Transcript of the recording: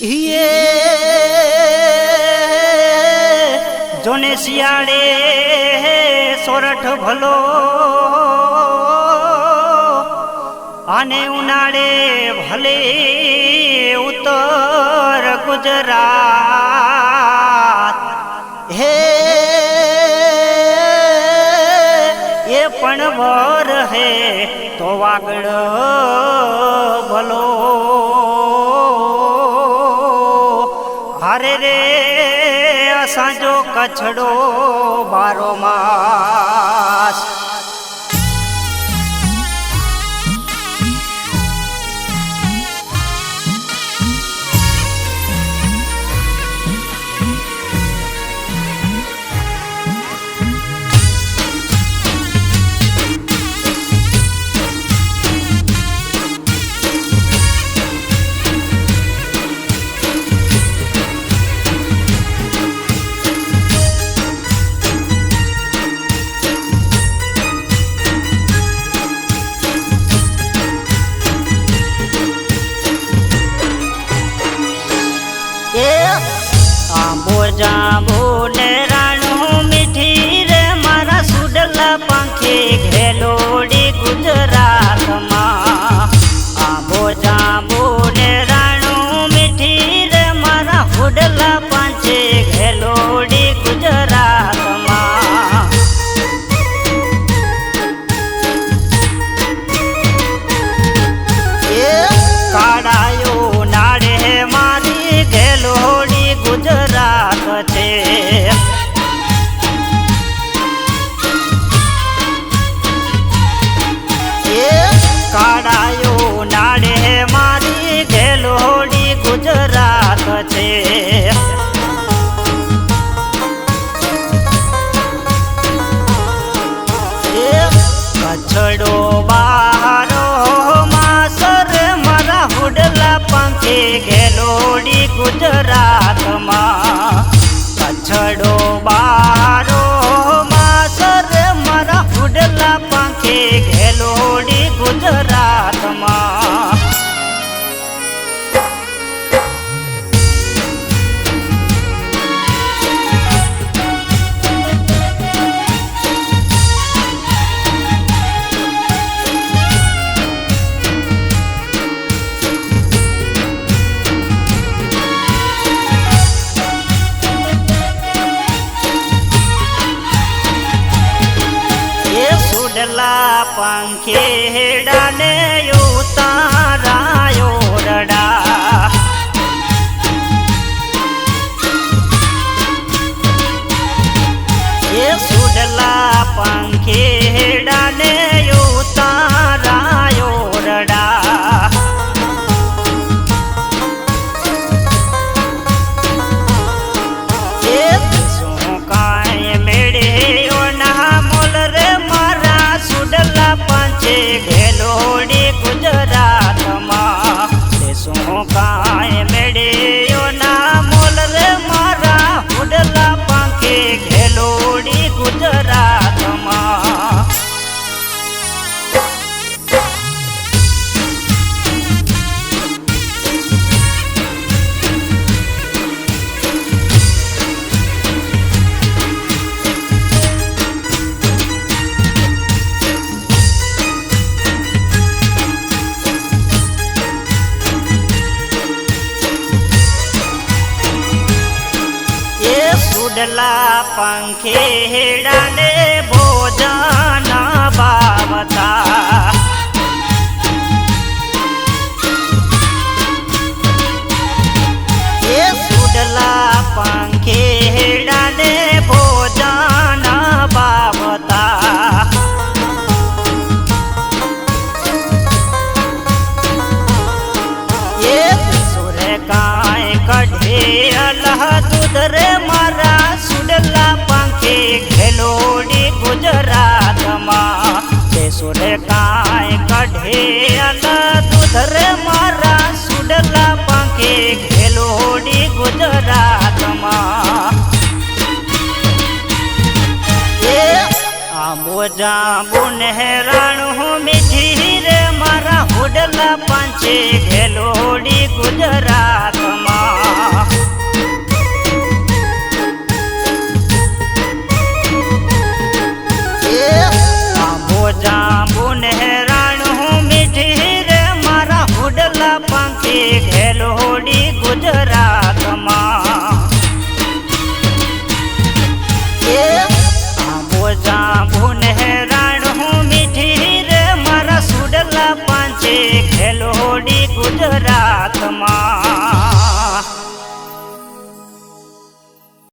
ये जोने सियाड़े सोरठ भलो आने उनाड़े भले उत्तर गुजरात हे ये पण वर है तो वागड़ भलो हरे रे असांजो कछड़ो बारो मास आंबो जांबो ने राणो मीठी रे मारा सुडला पंखे घेलोड़ी गुजरात मां आंबो जांबो ने राणो मीठी रे मारा सुडला पंखे घेलोड़ी गुजरात मां काड़ायो नाड़े मारी घेलोड़ी गुजरात छे काड़ायो नाड़े मारी घेलोड़ी गुजरात छे कछड़ो बारो मासर मारा हुडला पंखे घेलोड़ी गुजरात मां कछड़ो बारो मासर मारा हुडला पंखे घेलोड़ी गुजरात मां सुडला पंखे डाले उतारायो रड़ा ये सुडला पंखे डाले उतारायो रड़ा ये काय मेड़े ना मोल रे सुडला पंचे घेलोड़ी गुजरात मां देशों काय मेड़े ना मोल रे मारा हुडला पंखे घेलोड़ी गुजरात मां सुडला पंखे डाले भोजन बावता ये सुडला पंखे डाले भोजन बावता ये सुर काय कढ़े अल्लाह दूध रे मारा सुडला पंखे घेलोड़ी गुजरात मां सुर काय कढ़े अल्लाह दूध रे मारा सुडला पंखे घेलोड़ी गुजरात मां आंबो जांबो ने राणो मीठी रे मारा મારા હુડલા પાંચે ઘેલોડી ગુજરાતમાં આંબો જાંબુ ને રાણું મીઠી રે મારા હુડલા પાંખે ઘેલોડી ગુજરાત